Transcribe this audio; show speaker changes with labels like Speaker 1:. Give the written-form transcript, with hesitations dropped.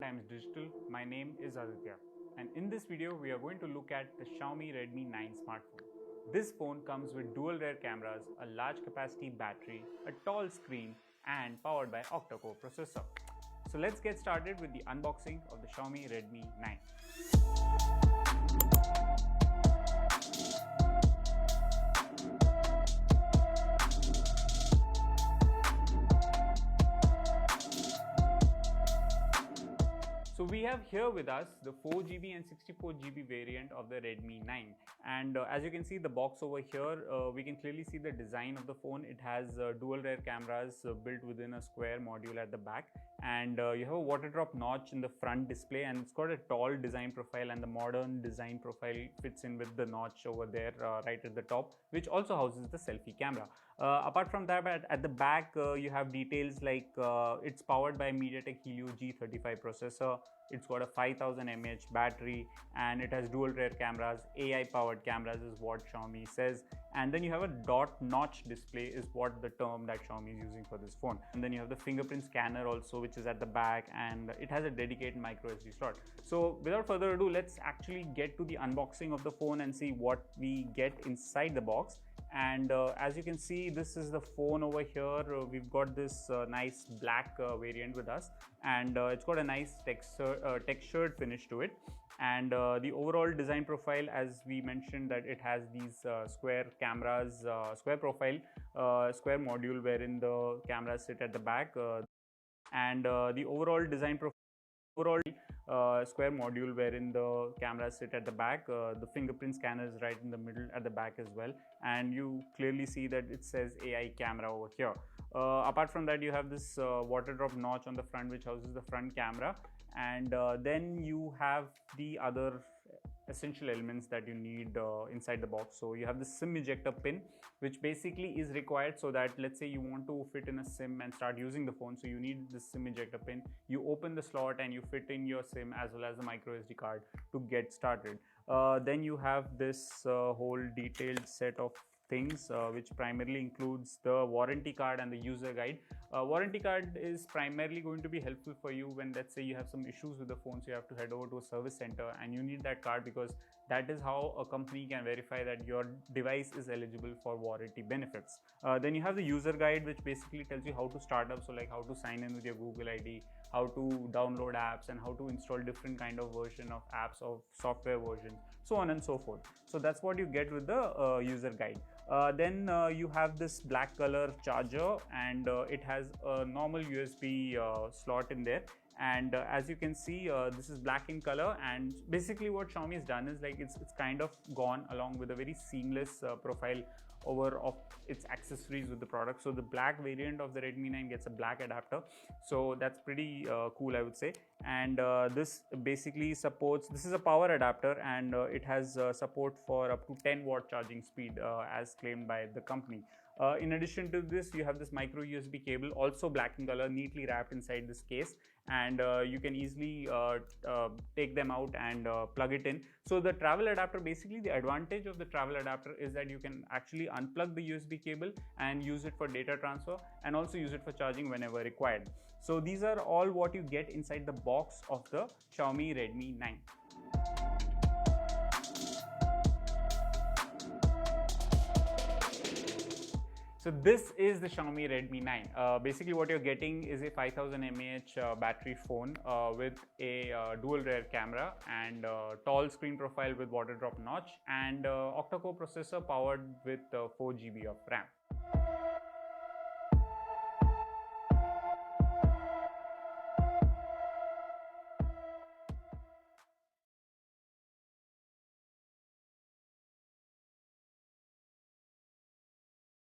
Speaker 1: Times Digital. My name is Aditya, and in this video we are going to look at the Xiaomi Redmi 9 smartphone. This phone comes with dual rear cameras, a large capacity battery, a tall screen and powered by octa-core processor. So let's get started with the unboxing of the Xiaomi Redmi 9. So we have here with us the 4GB and 64GB variant of the Redmi 9, and as you can see the box over here, we can clearly see the design of the phone. It has dual rear cameras built within a square module at the back, and you have a water drop notch in the front display, and it's got a tall design profile, and the modern design profile fits in with the notch over there right at the top, which also houses the selfie camera. Apart from that, at the back you have details like it's powered by MediaTek Helio G35 processor. It's got a 5000 mAh battery, and it has dual rear cameras. AI powered cameras is what Xiaomi says, and then you have a dot notch display is what the term that Xiaomi is using for this phone. And then you have the fingerprint scanner also, which is at the back, and it has a dedicated micro SD slot. So without further ado, let's actually get to the unboxing of the phone and see what we get inside the box. And as you can see, this is the phone over here. We've got this nice black variant with us, and it's got a nice textured finish to it. And the overall design profile, as we mentioned, that it has these square cameras, square profile, square module wherein the cameras sit at the back, and the overall design profile. Square module wherein the cameras sit at the back. The fingerprint scanner is right in the middle at the back as well, and you clearly see that it says AI camera over here. Apart from that, you have this water drop notch on the front, which houses the front camera, and then you have the other essential elements that you need inside the box. So you have the SIM ejector pin, which basically is required so that, let's say you want to fit in a SIM and start using the phone, so you need the SIM ejector pin. You open the slot and you fit in your SIM as well as the micro SD card to get started. Then you have this whole detailed set of things, which primarily includes the warranty card and the user guide. Warranty card is primarily going to be helpful for you when, let's say, you have some issues with the phone, so you have to head over to a service center, and you need that card because that is how a company can verify that your device is eligible for warranty benefits. Then you have the user guide, which basically tells you how to start up, so like how to sign in with your Google ID, how to download apps, and how to install different kind of version of apps, of software versions, so on and so forth. So that's what you get with the user guide. Then you have this black color charger, and it has a normal USB slot in there. And as you can see, this is black in color, and basically what Xiaomi has done is like it's kind of gone along with a very seamless profile over of its accessories with the product. So the black variant of the Redmi 9 gets a black adapter, so that's pretty cool, I would say. And this basically supports, this is a power adapter, and it has support for up to 10-watt charging speed as claimed by the company. In addition to this, you have this micro USB cable, also black in color, neatly wrapped inside this case, and you can easily take them out and plug it in. So the travel adapter, basically the advantage of the travel adapter is that you can actually unplug the USB cable and use it for data transfer, and also use it for charging whenever required. So these are all what you get inside the box of the Xiaomi Redmi 9. So this is the Xiaomi Redmi 9. Basically what you're getting is a 5000 mAh battery phone with a dual rear camera, and tall screen profile with water drop notch, and octa-core processor powered with 4GB of RAM.